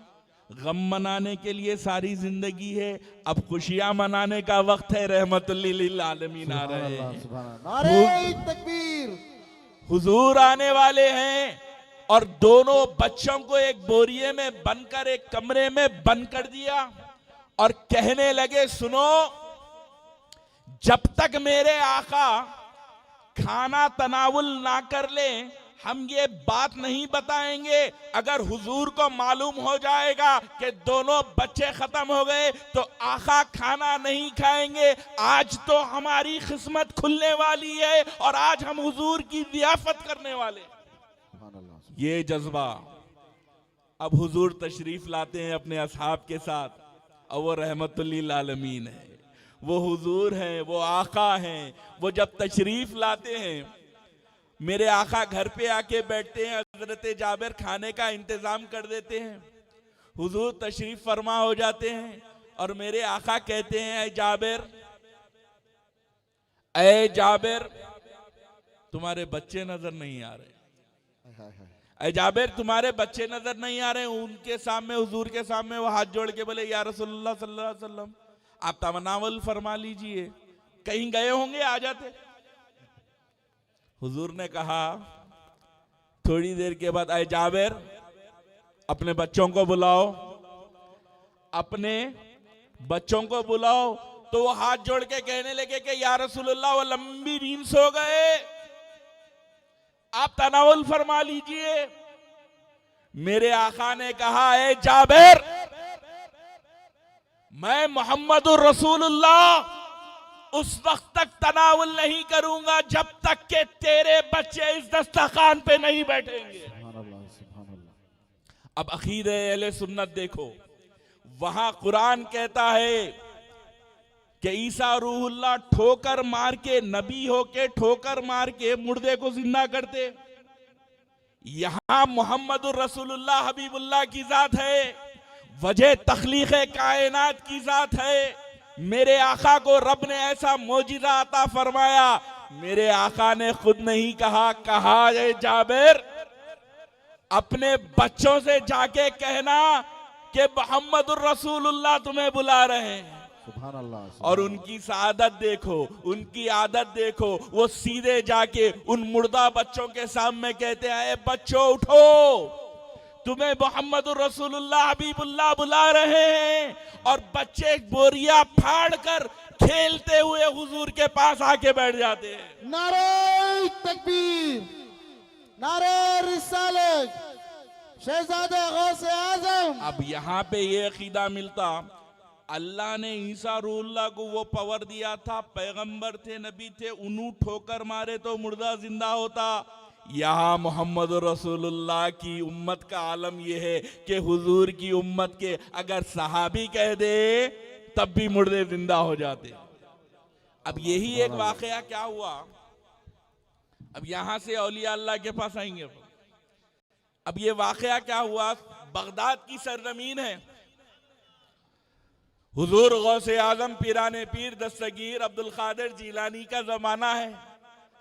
गम मनाने के लिए सारी जिंदगी है, अब खुशियां मनाने का वक्त है। रहमतुल लिल आलमीन आ रहे हैं, नारे तकबीर, हुजूर आने वाले हैं। और दोनों बच्चों को एक बोरिये में बनकर एक कमरे में बंद कर दिया और कहने लगे, सुनो, जब तक मेरे आका खाना तनावुल ना कर ले हम ये बात नहीं बताएंगे। अगर हुजूर को मालूम हो जाएगा कि दोनों बच्चे खत्म हो गए तो आका खाना नहीं खाएंगे। आज तो हमारी किस्मत खुलने वाली है और आज हम हुजूर की जियाफत करने वाले। ये जज्बा। अब हुजूर तशरीफ लाते हैं अपने असहाब के साथ और वो रहमतुल लिल आलमीन है, वो हुजूर हैं, वो आका हैं। वो जब तशरीफ लाते हैं, मेरे आका घर पे आके बैठते हैं, हजरत जाबिर खाने का इंतजाम कर देते हैं। हुजूर तशरीफ फरमा हो जाते हैं और मेरे आका कहते हैं, ऐ जाबिर तुम्हारे बच्चे नजर नहीं आ रहे, ऐ जाबिर तुम्हारे बच्चे नजर नहीं आ रहे। उनके सामने, हुजूर के सामने वो हाथ जोड़ के बोले, या रसूलुल्लाह सल्लल्लाहु अलैहि वसल्लम आप तमन्नावल फरमा लीजिए, कहीं गए होंगे आ जाते। हुजूर ने कहा थोड़ी देर के बाद, ऐ जाबिर अपने बच्चों को बुलाओ, अपने बच्चों को बुलाओ। तो वो हाथ जोड़ के कहने लगे कि या रसूलुल्लाह वो लंबी नींद सो गए, आप तनावुल फरमा लीजिए। मेरे आका ने कहा, ऐ जाबिर मैं मोहम्मदुर रसूलुल्लाह उस वक्त तक तनावुल नहीं करूंगा जब तक के तेरे बच्चे इस दस्तरखान पे नहीं बैठेंगे। अब अकीदे अहले सुन्नत देखो, वहां कुरान कहता है कि ईसा रूहुल्लाह ठोकर मार के, नबी होके ठोकर मार के मुर्दे को जिंदा करते। यहां मोहम्मदुर रसूलुल्लाह हबीबुल्लाह की जात है, वजह तख्लीक कायनात की जात है। मेरे आका को रब ने ऐसा मोजिजा अता फरमाया, मेरे आका ने खुद नहीं कहा है जाबिर अपने बच्चों से जाके कहना कि मोहम्मदुर रसूलुल्लाह तुम्हें बुला रहे हैं। सुभान अल्लाह। और उनकी आदत देखो, उनकी आदत देखो, वो सीधे जाके उन मुर्दा बच्चों के सामने कहते हैं, बच्चों उठो, तुम्हें मोहम्मदुर रसूलुल्लाह हबीबुल्लाह बुला रहे हैं। और बच्चे बोरिया फाड़ कर खेलते हुए हुजूर के पास आके बैठ जाते हैं। नारे तकबीर, नारे रिसालत, शहजादे गौसे आजम। अब यहाँ पे ये अकीदा मिलता, अल्लाह ने ईसा रूहुल्लाह को वो पावर दिया था, पैगंबर थे, नबी थे, उन्हों ठोकर मारे तो मुर्दा जिंदा होता। यहाँ मोहम्मद रसूलुल्लाह की उम्मत का आलम यह है कि हुजूर की उम्मत के अगर सहाबी कह दे तब भी मुर्दे जिंदा हो जाते। अब यही एक वाकया क्या हुआ, अब यहां से औलिया अल्लाह के पास आएंगे। अब ये वाकया क्या हुआ, बगदाद की सरजमीन है, हुजूर गौसे आजम पीराने पीर दस्तगीर अब्दुल कादिर जीलानी का जमाना है।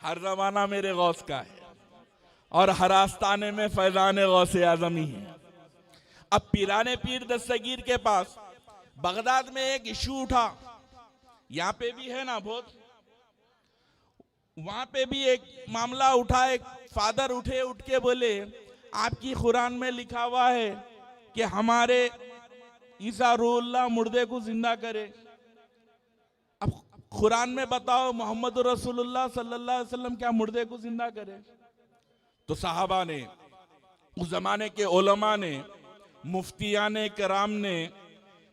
हर जमाना मेरे गौस का है और हर आस्ताने में फैजान गौसे आजम ही है। अब पीराने पीर दस्तगीर के पास बगदाद में एक इशू उठा, यहाँ पे भी है ना बहुत, वहां पे भी एक मामला उठा। एक फादर उठ के बोले, आपकी कुरान में लिखा हुआ है कि हमारे ईसा रूहुल्लाह मुर्दे को जिंदा करे। अब कुरान में बताओ मोहम्मद रसूलुल्लाह सल्लल्लाहु अलैहि वसल्लम क्या मुर्दे को जिंदा करे? तो साहबा ने, उस जमाने के उलमा ने, मुफ्तियाने कराम ने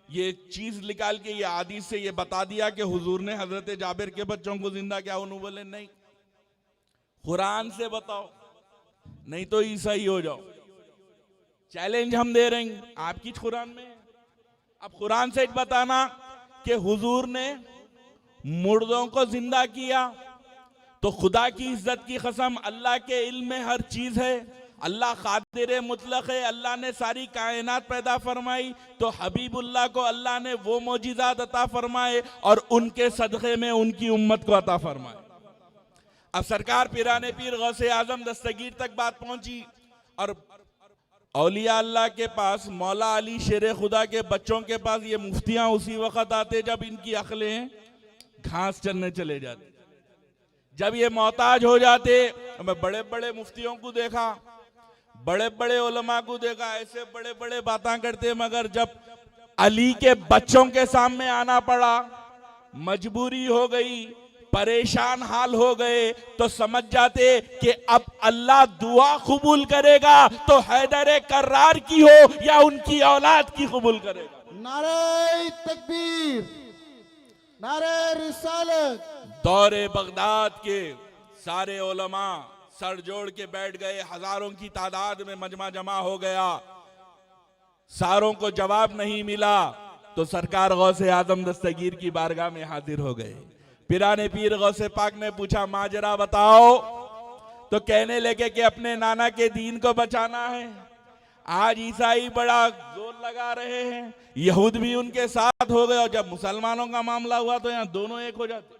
ये चीज निकाल के ये हदीस से ये बता दिया कि हुजूर ने हजरत जाबिर के बच्चों को जिंदा किया। उन्होंने बोले नहीं, कुरान से बताओ, नहीं तो ईसाई हो जाओ। चैलेंज हम दे रहे हैं, आपकी कुरान में। अब कुरान से बताना कि हुजूर ने मुर्दों को जिंदा किया, तो खुदा की इज्जत की कसम, अल्लाह के इल्म में हर चीज है, अल्लाह कादिर मुतलक है, अल्लाह ने सारी कायनात पैदा फरमाई, तो हबीबुल्लाह को अल्लाह ने वो मौजिज़ात अता फरमाए और उनके सदक़े में उनकी उम्मत को अता फरमाए। अब सरकार पीराने पीर गौसे आजम दस्तगीर तक बात पहुंची और औलिया अल्लाह के पास, मौला अली शेर खुदा के बच्चों के पास ये मुफ्तियां उसी वक्त आते जब इनकी अक्लें घास चरने चले जाते, जब ये मोहताज हो जाते। मैं बड़े बड़े मुफ्तियों को देखा, बड़े बड़े उलमा को देखा, ऐसे बड़े बड़े बातें करते, मगर जब अली के बच्चों के सामने आना पड़ा, मजबूरी हो गई, परेशान हाल हो गए, तो समझ जाते कि अब अल्लाह दुआ कबूल करेगा तो हैदर कर्रार की हो या उनकी औलाद की कबूल करेगा। नारे तकबीर, नारे रिसालत। दौरे बगदाद के सारे उलमा सर जोड़ के बैठ गए, हजारों की तादाद में मजमा जमा हो गया, सारों को जवाब नहीं मिला, तो सरकार गौसे आजम दस्तगीर की बारगाह में हाजिर हो गए। पीराने पीर गौसे पाक ने पूछा, माजरा बताओ, तो कहने लगे कि अपने नाना के दीन को बचाना है। आज ईसाई बड़ा जोर लगा रहे हैं, यहूद भी उनके साथ हो गए, और जब मुसलमानों का मामला हुआ तो यहां दोनों एक हो जाते।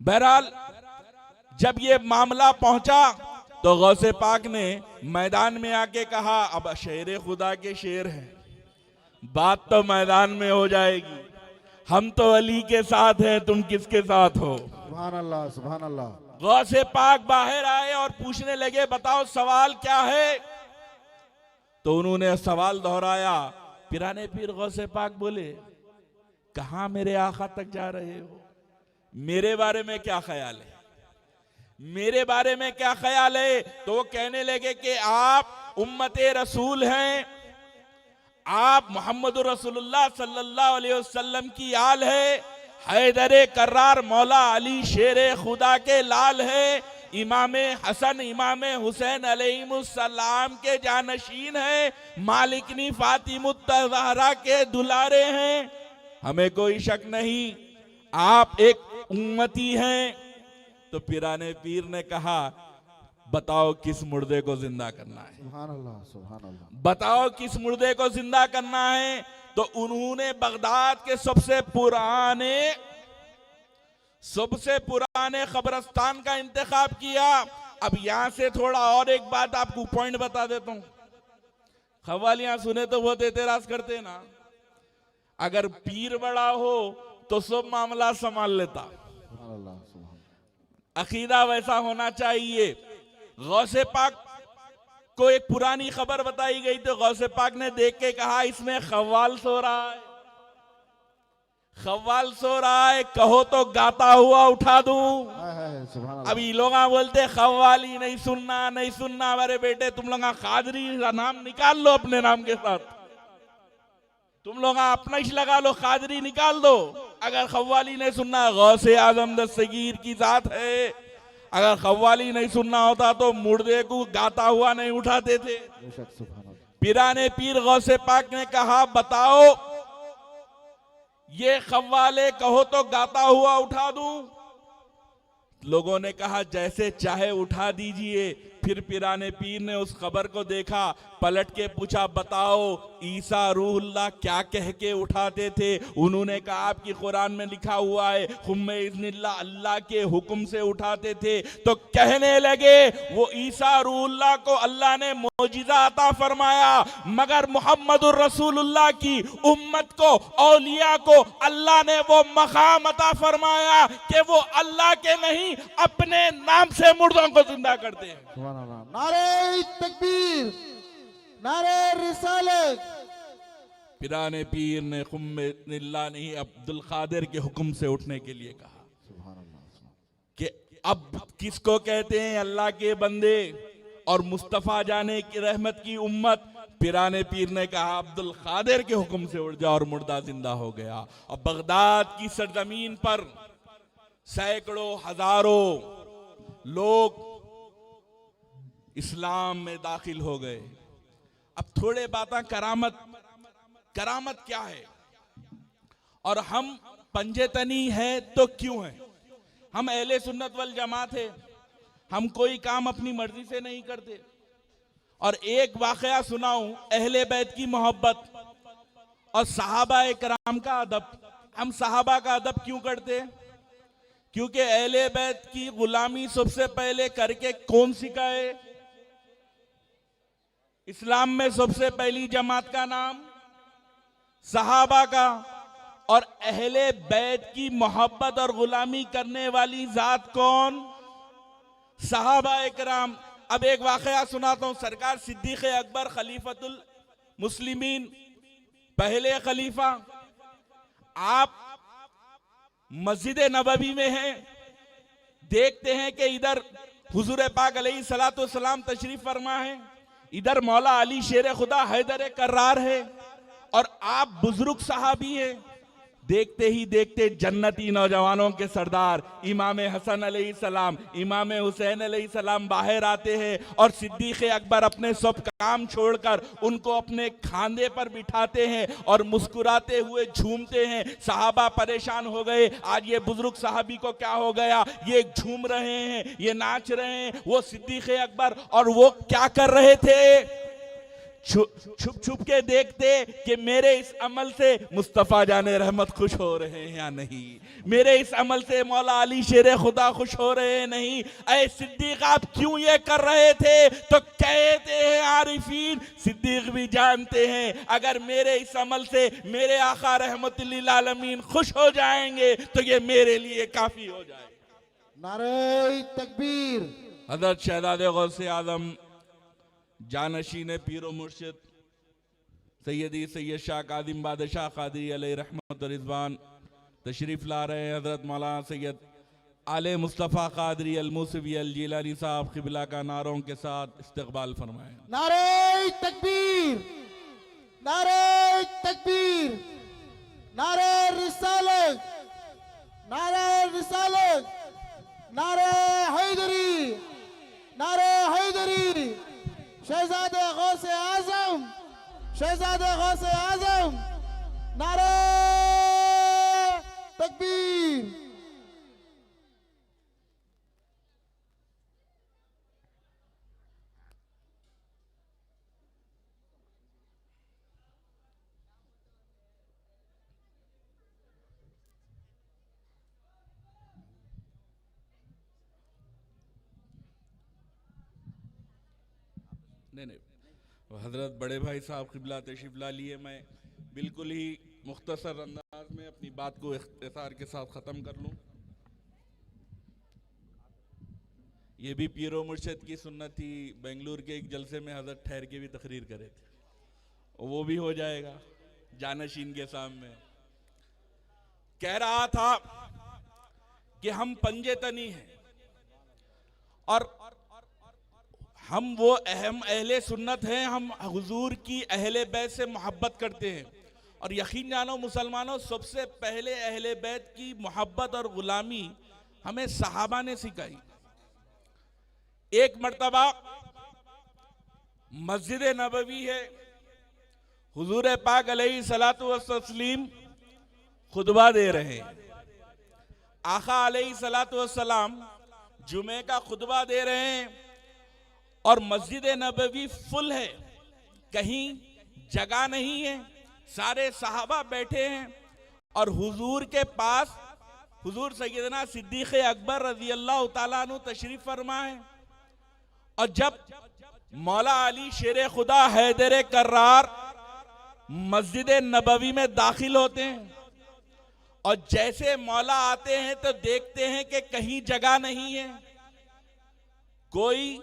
बहरहाल जब ये मामला पहुंचा तो गौसे पाक ने मैदान में आके कहा, अब शेर खुदा के शेर हैं, बात तो मैदान में हो जाएगी, हम तो अली के साथ हैं, तुम किसके साथ हो? सुभान अल्लाह, सुभान अल्लाह। गौसे पाक बाहर आए और पूछने लगे, बताओ सवाल क्या है? तो उन्होंने सवाल दोहराया। पीराने पीर गौसे पाक बोले, कहां मेरे आका तक जा रहे हो? मेरे बारे में क्या ख्याल है? मेरे बारे में क्या ख्याल है? तो वो कहने लगे कि आप उम्मते रसूल हैं, आप मोहम्मद रसूलुल्लाह सल्लल्लाहु अलैहि वसल्लम की आल है, हैदर कर्रार मौला अली शेरे खुदा के लाल है, इमाम हसन इमाम हुसैन अलैहिमुस्सलाम के जानशीन है, मालिकनी फातिमुत ज़हरा के दुलारे हैं। हमें कोई शक नहीं, आप एक उम्मती हैं। तो पिराने पीर ने कहा, बताओ किस मुर्दे को जिंदा करना है, सुभान अल्लाह, सुभान अल्लाह। बताओ किस मुर्दे को जिंदा करना है। तो उन्होंने बगदाद के सबसे पुराने कब्रिस्तान का इंतखाब किया। अब यहां से थोड़ा और एक बात आपको पॉइंट बता देता हूं। खवालियां सुने तो बहुत एतराज करते ना, अगर पीर बड़ा हो तो सब मामला संभाल लेता। सुभान अल्लाह, सुभान। अकीदा वैसा होना चाहिए। गौसे पाक को एक पुरानी खबर बताई गई तो गौसे पाक ने देख के कहा, इसमें खव्वाल सो रहा है, खव्वाल सो रहा है, कहो तो गाता हुआ उठा दूं। सुभान अल्लाह। अभी लोग बोलते खव्वाली नहीं सुनना, नहीं सुनना। अरे बेटे, तुम लोग कादरी का नाम निकाल लो अपने नाम के साथ, तुम लोग अपना ही लगा लो, कादरी निकाल दो। अगर खव्वाली नहीं सुनना, गौसे आजम दस्तगीर की जात है, अगर खव्वाली नहीं सुनना होता तो मुर्दे को गाता हुआ नहीं उठाते थे। पिराने पीर गौसे पाक ने कहा, बताओ ये खव्वाले कहो तो गाता हुआ उठा दूं। लोगों ने कहा, जैसे चाहे उठा दीजिए। फिर पिराने पीर ने उस खबर को देखा, पलट के पूछा, बताओ ईसा रूहुल्लाह क्या कह के उठाते थे। उन्होंने कहा, आपकी कुरान में लिखा हुआ है, हुम्मे इज़्निल्लाह, अल्लाह के हुक्म से उठाते थे। तो कहने लगे, वो ईसा रूहुल्लाह को अल्लाह ने मौजिज़ा अता फरमाया, मगर मुहम्मदुर रसूलुल्लाह की उम्मत को, औलिया को अल्लाह ने वो मकाम अता फरमाया कि वो अल्लाह के नहीं, अपने नाम से मुर्दों को जिंदा करते हैं। नारे तकबीर, नारे रिसालत। पिराने पीर ने खुम्मेनिल्लाह नहीं, अब्दुल कादिर के हुक्म से उठने के लिए कहा कि अब किसको कहते हैं अल्लाह के बंदे और मुस्तफा जाने की रहमत की उम्मत। पिराने पीर ने कहा, अब्दुल कादिर के हुक्म से उठ जा, और मुर्दा जिंदा हो गया। और बगदाद की सरजमीन पर सैकड़ों हजारों लोग इस्लाम में दाखिल हो गए। अब थोड़े बातें करामत क्या है, और हम पंजेतनी है तो क्यों है। हम अहले सुन्नत वल जमात है, हम कोई काम अपनी मर्जी से नहीं करते। और एक वाकया सुनाऊं, अहले बैत की मोहब्बत और सहाबा इकराम का अदब। हम सहाबा का अदब क्यों करते? क्योंकि अहले बैत की गुलामी सबसे पहले करके कौन सिखाए? इस्लाम में सबसे पहली जमात का नाम सहाबा का, और अहले बैत की मोहब्बत और गुलामी करने वाली जात कौन? सहाबा इकराम। अब एक वाकया सुनाता हूं। सरकार सिद्दीक़ अकबर खलीफतुल मुस्लिमीन, पहले खलीफा, आप मस्जिद नबवी में हैं, देखते हैं कि इधर हुजूर पाक अलैहिस्सलातु वस्सलाम तशरीफ फरमा है, इधर मौला अली शेर खुदा हैदर कर्रार है, और आप बुजुर्ग सहाबी हैं। देखते ही देखते जन्नती नौजवानों के सरदार इमाम हसन अलैहिस्सलाम, इमाम हुसैन अलैहिस्सलाम बाहर आते हैं, और सिद्दीक़ अकबर अपने सब काम छोड़कर उनको अपने खांधे पर बिठाते हैं और मुस्कुराते हुए झूमते हैं। सहाबा परेशान हो गए, आज ये बुजुर्ग सहाबी को क्या हो गया, ये झूम रहे हैं, ये नाच रहे हैं। वो सिद्दीक़ अकबर और वो क्या कर रहे थे? छुप छुप के देखते कि मेरे इस अमल से मुस्तफ़ा जाने रहमत खुश हो रहे हैं या नहीं, मेरे इस अमल से मौला अली शेर खुदा खुश हो रहे हैं नहीं। ऐ सिद्दीक, आप क्यों ये कर रहे थे? तो कहते हैं आरिफीन, सिद्दीक भी जानते हैं अगर मेरे इस अमल से मेरे आका रहमत लिल आलमीन खुश हो जाएंगे तो ये मेरे लिए काफी हो जाएगा। नारे तकबीर। हज़रत शहज़ादे गौसे आज़म जानशीन पीरो मुर्शिद सैयदी सैयद शाह कादिम बादशाह कादरी अलैहि रहमत रिज़वान तशरीफ़ ला रहे हैं। हज़रत मौलाना सैयद आले मुस्तफ़ा कादरी अल मूसवी अल जिलानी साहब क़िबला का नारों के साथ इस्तक़बाल फरमाएं। नारे तकबीर, नारे तकबीर, नारे रिसालत, नारे रिसालत, नारे हैदरी, नारे हैदरी, शहजादे गौसे आजम, शहजादे गौसे आजम, नारे तकबीर। नहीं, हजरत बड़े भाई साहब क़िबला तशरीफ़ ला लिए। मैं बिल्कुल ही मुख्तसर अंदाज में अपनी बात को इख्तिसार के साथ ख़त्म कर लूँ। ये भी पीरो मुर्शिद की सुन्नत थी, बेंगलुरु के एक जलसे में हजरत ठहर के भी तकरीर करे थे, वो भी हो जाएगा जानशीन के सामने। कह रहा था कि हम पंजेतनी हैं और हम वो अहम अहले सुन्नत हैं, हम हुजूर की अहले बैत से मोहब्बत करते हैं। और यकीन जानो मुसलमानों, सबसे पहले अहले बैत की मोहब्बत और गुलामी हमें सहाबा ने सिखाई। एक मर्तबा मस्जिद नबवी है, हुजूर पाक अलैहि सलातु व तस्लीम खुतबा दे रहे हैं। आका अलैहि सलातु व सलाम जुमे का खुतबा दे रहे हैं और मस्जिद नबवी फुल है, कहीं जगह नहीं है, सारे सहाबा बैठे हैं और हुजूर के पास हुजूर सैयदना सिद्दीक़ अकबर रज़ी अल्लाह ताला अन्हु तशरीफ फरमा है। और जब मौला अली शेर खुदा हैदर कर्रार मस्जिद नबवी में दाखिल होते हैं और जैसे मौला आते हैं तो देखते हैं कि कहीं जगह नहीं है, कोई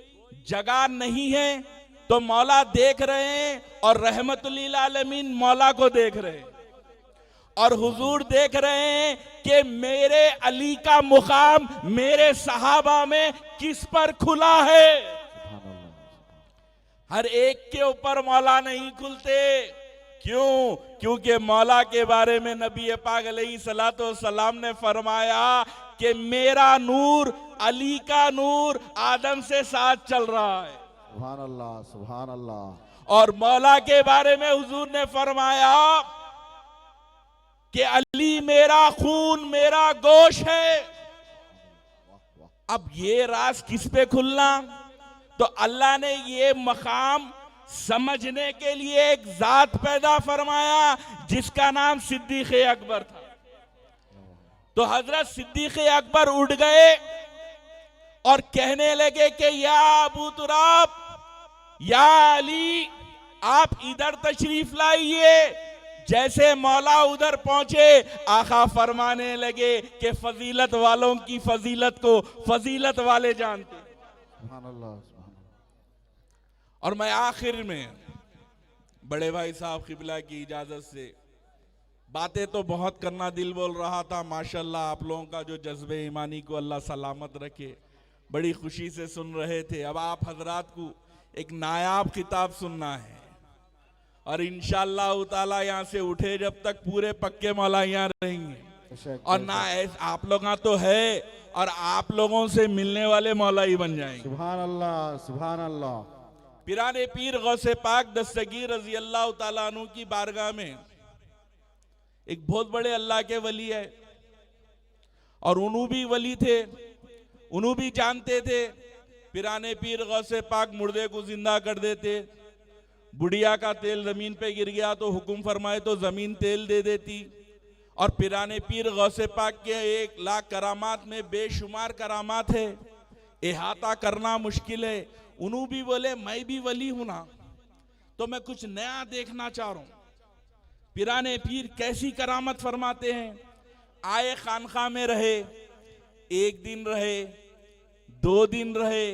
जगह नहीं है, तो मौला देख रहे हैं और रहमतुल्लिल आलमीन मौला को देख रहे हैं और हुजूर देख रहे हैं कि मेरे अली का मुकाम मेरे सहाबा में किस पर खुला है। हर एक के ऊपर मौला नहीं खुलते। क्यों? क्योंकि मौला के बारे में नबी पाक अलैहि सलातो वस्सलाम ने फरमाया कि मेरा नूर अली का नूर आदम से साथ चल रहा है। सुभान अल्लाह, सुभान अल्लाह। और मौला के बारे में हुजूर ने फरमाया कि अली मेरा खून मेरा गोश्त है। अब ये राज किस पे खुलना? तो अल्लाह ने ये मकाम समझने के लिए एक जात पैदा फरमाया जिसका नाम सिद्दीक़ अकबर था। तो हजरत सिद्दीक़ अकबर उठ गए और कहने लगे कि या अबू तुराब, या अली, आप इधर तशरीफ लाइए। जैसे मौला उधर पहुंचे, आका फरमाने लगे कि फजीलत वालों की फजीलत को फजीलत वाले जानते। सुभान अल्लाह, सुभान अल्लाह। और मैं आखिर में बड़े भाई साहब क़िबला की इजाजत से, बातें तो बहुत करना दिल बोल रहा था, माशाल्लाह आप लोगों का जो जज्बे ईमानी को अल्लाह सलामत रखे, बड़ी खुशी से सुन रहे थे। अब आप हजरात को एक नायाब किताब सुनना है और इंशाअल्लाह ताला यहाँ से उठे जब तक पूरे पक्के मौला यहाँ रहेंगे और ना आप लोग तो है और आप लोगों से मिलने वाले मौला ही बन जाएंगे। सुभान अल्लाह, सुभान अल्लाह। पिराने पीर गौसे पाक दस्तगीर रज़ी अल्लाह ताला अन्हु की बारगाह में एक बहुत बड़े अल्लाह के वली है और उन्हों भी वली थे, उन्हों भी जानते थे। पिराने पीर गौसे पाक मुर्दे को जिंदा कर देते। बुढ़िया का तेल जमीन पे गिर गया तो हुक्म फरमाए तो जमीन तेल दे देती। और पिराने पीर गौसे पाक के 1 लाख करामात में बेशुमार करामात है, इहाता करना मुश्किल है। उन्हों भी बोले मैं भी वली हूं ना, तो मैं कुछ नया देखना चाह रहा हूं। पिराने पीर कैसी करामत फरमाते हैं। आए खानखा में रहे, 1 दिन रहे, 2 दिन रहे,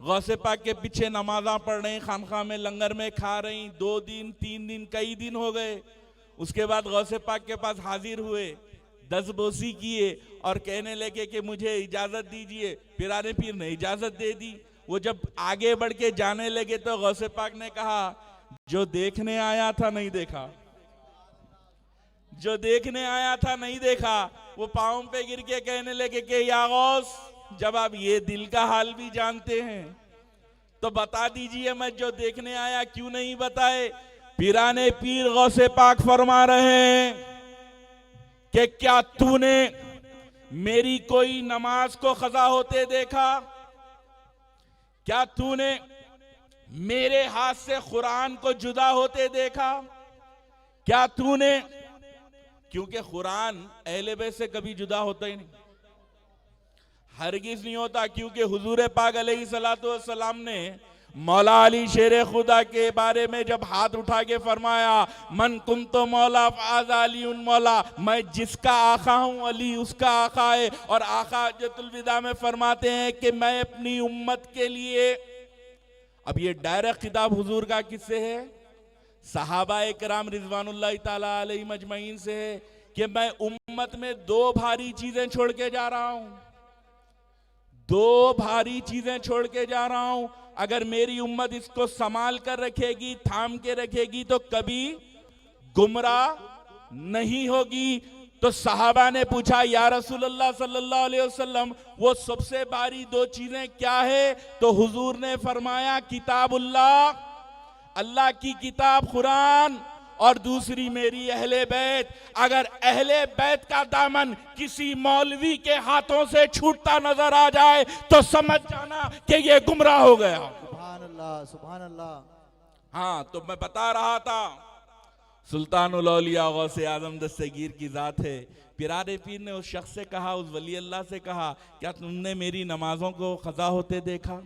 गौसे पाक के पीछे नमाजा पढ़ रही, खानखा में लंगर में खा रही, 2 दिन 3 दिन कई दिन हो गए। उसके बाद गौसे पाक के पास हाजिर हुए, दस्तबोसी किए और कहने लगे कि मुझे इजाजत दीजिए। पिराने पीर ने इजाजत दे दी। वो जब आगे बढ़ के जाने लगे तो गौसे पाक ने कहा जो देखने आया था नहीं देखा, जो देखने आया था नहीं देखा, वो पांव पे गिर के कहने लगे कि या गौस, जब आप ये दिल का हाल भी जानते हैं तो बता दीजिए, मैं जो देखने आया क्यों नहीं बताए। पीराने पीर गौसे पाक फरमा रहे हैं कि क्या तूने मेरी कोई नमाज को खजा होते देखा? क्या तूने मेरे हाथ से कुरान को जुदा होते देखा? क्या तूने, क्योंकि कुरान अहले बैत से कभी जुदा होता ही नहीं, हरगिज नहीं होता, क्योंकि हुजूर पाक अलैहिस्सलातु वस्सलाम ने मौला अली शेर खुदा के बारे में जब हाथ उठा के फरमाया, मन कुम तो मौला फाज अली उन मौला, मैं जिसका आका हूं अली उसका आका है। और आका हज्जतुल विदा में फरमाते हैं कि मैं अपनी उम्मत के लिए, अब ये डायरेक्ट खिताब हुजूर का किससे है? सहाबाए किराम रिजवानुल्लाह ताला अलैहिम अजमईन से है कि मैं उम्मत में दो भारी चीजें छोड़ के जा रहा हूं, दो भारी चीजें छोड़ के जा रहा हूं। अगर मेरी उम्मत इसको संभाल कर रखेगी, थाम के रखेगी, तो कभी गुमराह नहीं होगी। तो सहाबा ने पूछा, या रसूलल्लाह सल्लल्लाहु अलैहि वसल्लम, वो सबसे भारी दो चीजें क्या है? तो हुजूर ने फरमाया, किताबुल्लाह, अल्लाह की किताब कुरान, और दूसरी मेरी अहले बैत। अगर अहले बैत का दामन किसी मौलवी के हाथों से छूटता नजर आ जाए तो समझ जाना कि ये गुमराह हो गया। सुभान अल्लाह, सुभान अल्लाह। हाँ, तो मैं बता रहा था, सुल्तानुल औलिया गौसे आजम दस्तगीर की जात है। पिराने पीर ने उस शख्स से कहा, उस वली अल्लाह से कहा, क्या तुमने मेरी नमाजों को खजा होते देखा?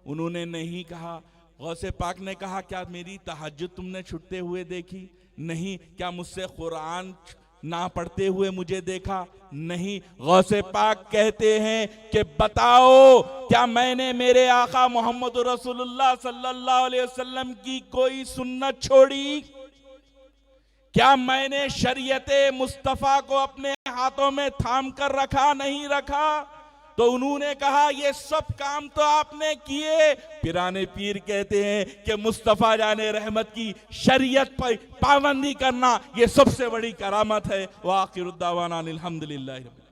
उन्होंने नहीं कहा। गौसे पाक ने कहा, क्या मेरी तहज्जुद तुमने छुटते हुए देखी? नहीं। क्या मुझसे कुरान ना पढ़ते हुए मुझे देखा? नहीं। गौसे पाक कहते हैं कि बताओ, क्या मैंने मेरे आका मोहम्मद रसूलुल्लाह सल्लल्लाहु अलैहि वसल्लम की कोई सुन्नत छोड़ी? क्या मैंने शरीयते मुस्तफा को अपने हाथों में थाम कर रखा? नहीं रखा। तो उन्होंने कहा, ये सब काम तो आपने किए। पिराने पीर कहते हैं कि मुस्तफा जाने रहमत की शरीयत पर पाबंदी करना ये सबसे बड़ी करामत है। व आखिरुद्दावाना अनिल हम्दुलिल्लाहि रब्बिल आलमीन।